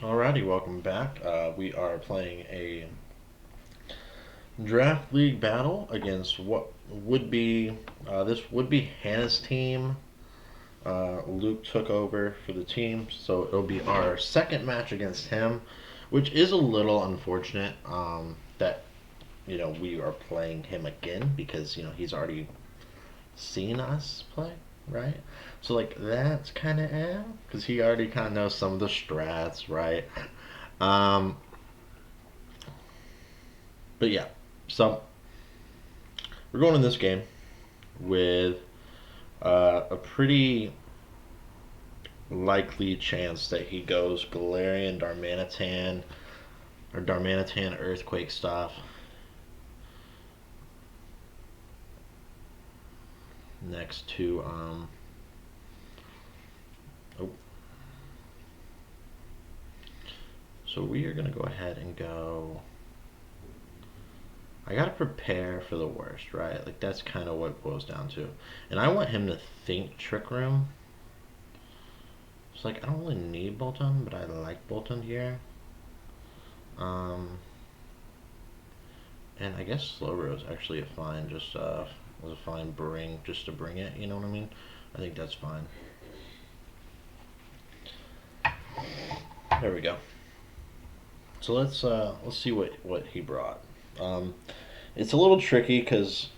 Alrighty, welcome back. We are playing a draft league battle against what would be this would be Hannah's team. Luke took over for the team, so it'll be our second match against him, which is a little unfortunate that we are playing him again because he's already seen us play, right? So like that's kind of because he already kind of knows some of the strats, right? Um, but yeah, so we're going in this game with a pretty likely chance that he goes Galarian Darmanitan or Darmanitan Earthquake stuff next to oh, so we are gonna go ahead and go. I gotta prepare for the worst, right? Like that's kind of what it boils down to, and I want him to think Trick Room. It's like I don't really need Bolton, but I like Bolton here. Um, and I guess Slowbro is actually a fine, just was a fine bring just to bring it. You know what I mean? I think that's fine. There we go. So let's see what he brought. Um, it's a little tricky because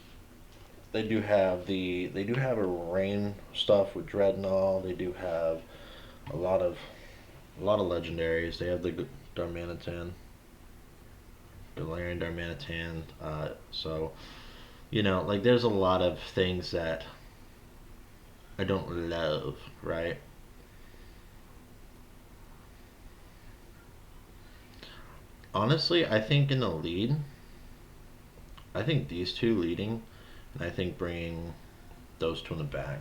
they do have a rain stuff with Dreadnought. They do have a lot of a lot of legendaries. They have the Darmanitan, Galarian Darmanitan. So like there's a lot of things that I don't love, right? Honestly, I think in the lead, I think these two leading, and I think bringing those two in the back.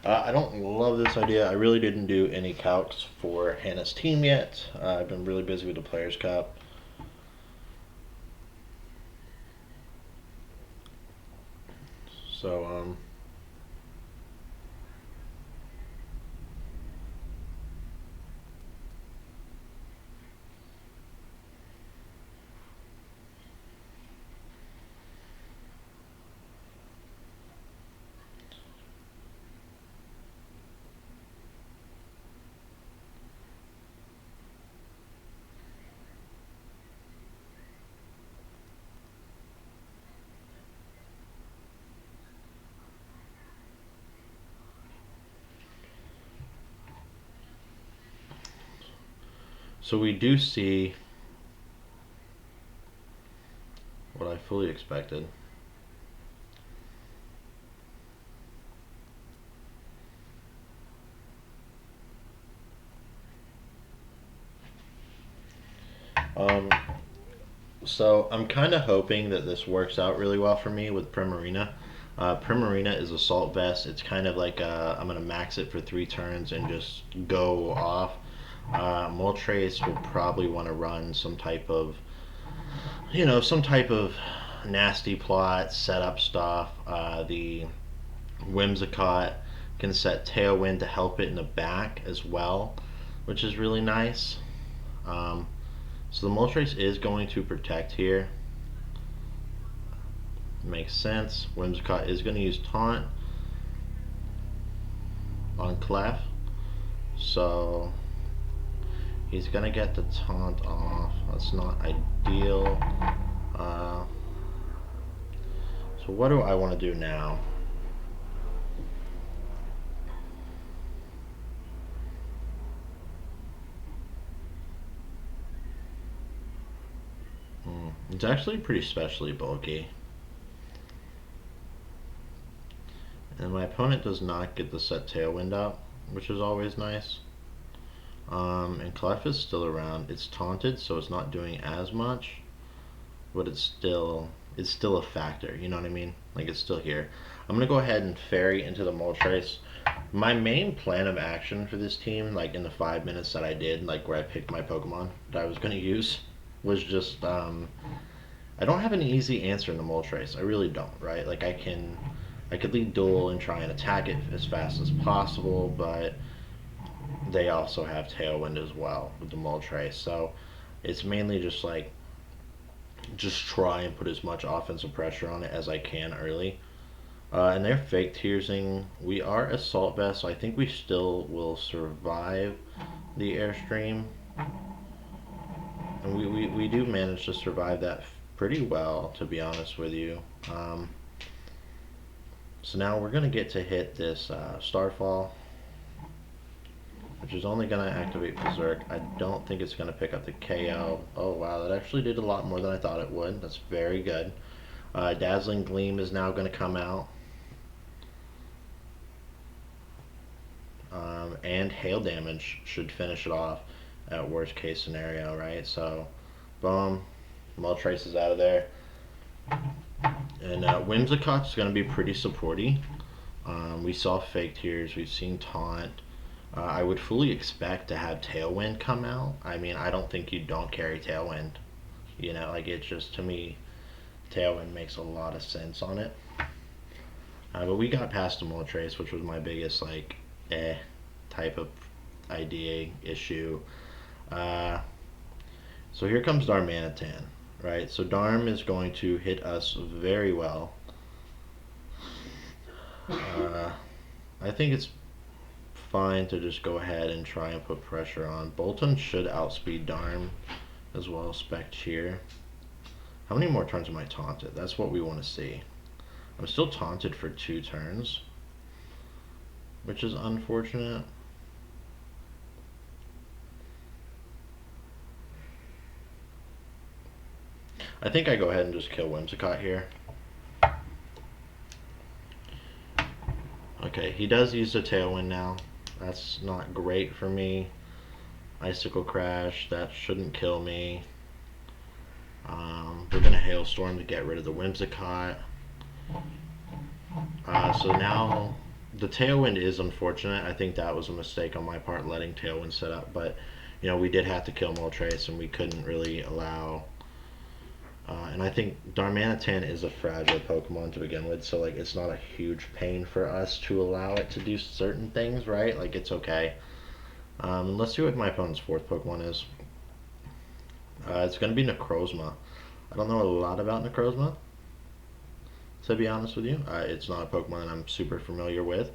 I don't love this idea. I really didn't do any calcs for Hannah's team yet. I've been really busy with the Players' Cup. So, so we do see what I fully expected. Um, so I'm kind of hoping that this works out really well for me with Primarina. Primarina is Assault Vest. It's kind of like I'm gonna max it for 3 turns and just go off. Moltres will probably want to run some type of nasty plot, setup stuff. The Whimsicott can set Tailwind to help it in the back as well, which is really nice. Um, so the Moltres is going to protect here. Makes sense. Whimsicott is going to use Taunt on Clef. So he's going to get the Taunt off. That's not ideal. Uh, so what do I want to do now? It's actually pretty specially bulky. And my opponent does not get the set Tailwind up, which is always nice. And Clef is still around. It's taunted, so it's not doing as much, but it's still a factor. You know what I mean? Like it's still here. I'm gonna go ahead and ferry into the Moltres. My main plan of action for this team, like in the 5 minutes that I did, like where I picked my Pokemon that I was gonna use, was just I don't have an easy answer in the Moltres. I really don't, right? Like I could lead duel and try and attack it as fast as possible, but they also have Tailwind as well with the Moltres. So it's mainly just like just try and put as much offensive pressure on it as I can early. And they're fake tearsing. We are Assault Vest, so I think we still will survive the Airstream. And we do manage to survive that pretty well, to be honest with you. So now we're going to get to hit this Starfall, which is only going to activate Berserk. I don't think it's going to pick up the KO. Oh wow, that actually did a lot more than I thought it would. That's very good. Dazzling Gleam is now going to come out. And hail damage should finish it off at worst case scenario, right? So, boom, Moltres is out of there. And Whimsicott's going to be pretty supporty. We saw Fake Tears, we've seen Taunt. I would fully expect to have Tailwind come out. I mean, I don't think you don't carry Tailwind. You know, like it's just, to me, Tailwind makes a lot of sense on it. But we got past the Moltres, which was my biggest, like, type of idea issue. So here comes Darmanitan, right? So Darm is going to hit us very well. I think it's fine to just go ahead and try and put pressure on. Bolton should outspeed Darm as well as Spect here. How many more turns am I taunted? That's what we want to see. I'm still taunted for 2 turns, which is unfortunate. I think I go ahead and just kill Whimsicott here. Okay, he does use the Tailwind now. That's not great for me. Icicle Crash, that shouldn't kill me. We're going to Hailstorm to get rid of the Whimsicott. So now the Tailwind is unfortunate. I think that was a mistake on my part, letting Tailwind set up. But, you know, we did have to kill Moltres, and we couldn't really allow... and I think Darmanitan is a fragile Pokemon to begin with, so like it's not a huge pain for us to allow it to do certain things, right? Like it's okay. Let's see what my opponent's 4th Pokemon is. It's going to be Necrozma. I don't know a lot about Necrozma, to be honest with you. It's not a Pokemon that I'm super familiar with.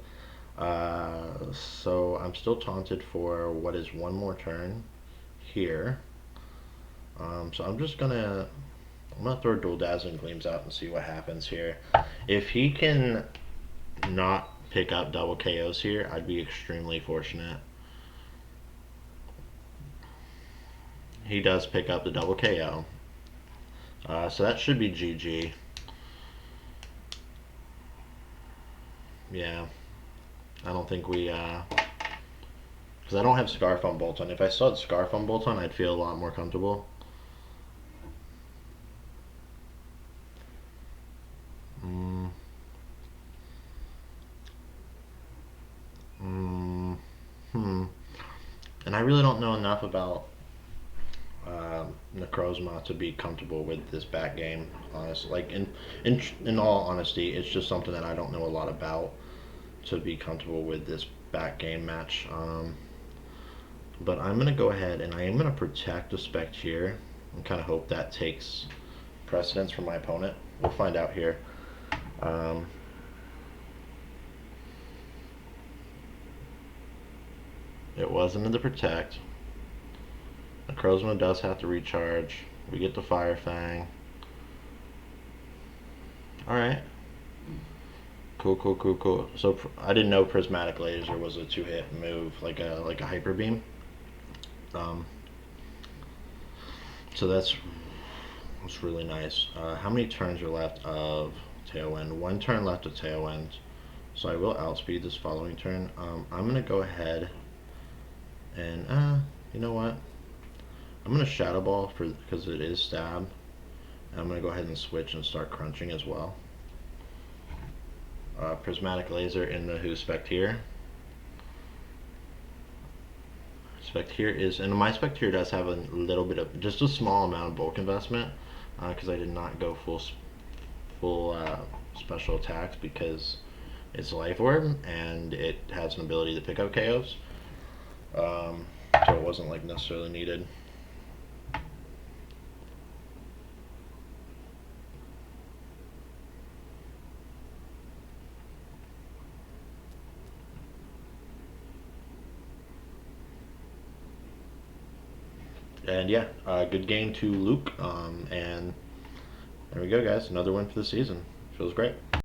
So I'm still taunted for what is 1 more turn here. So I'm gonna throw Dual Dazzling Gleams out and see what happens here. If he can not pick up double KOs here, I'd be extremely fortunate. He does pick up the double KO. So that should be GG. Yeah. I don't think we... because I don't have Scarf on Bolton. If I still had Scarf on Bolton, I'd feel a lot more comfortable. And I really don't know enough about Necrozma to be comfortable with this back game, honestly. Like in all honesty, it's just something that I don't know a lot about to be comfortable with this back game match. But I'm gonna go ahead and I am gonna protect the Spect here and kind of hope that takes precedence from my opponent. We'll find out here. It wasn't in the protect. Necrozma does have to recharge. We get the Fire Fang. Alright. Cool. So I didn't know Prismatic Laser was a 2-hit move, like a Hyper Beam. So that's really nice. How many turns are left of Tailwind? 1 turn left of Tailwind. So I will outspeed this following turn. I'm gonna go ahead and you know what? I'm gonna Shadow Ball because it is stab. And I'm gonna go ahead and switch and start crunching as well. Prismatic Laser in the Specteer. Specteer is, and my Specteer does have a little bit of, just a small amount of bulk investment, because I did not go full special attacks because it's Life Orb and it has an ability to pick up KOs. so it wasn't like necessarily needed. And yeah, good game to Luke. And there we go, guys. Another win for the season. Feels great.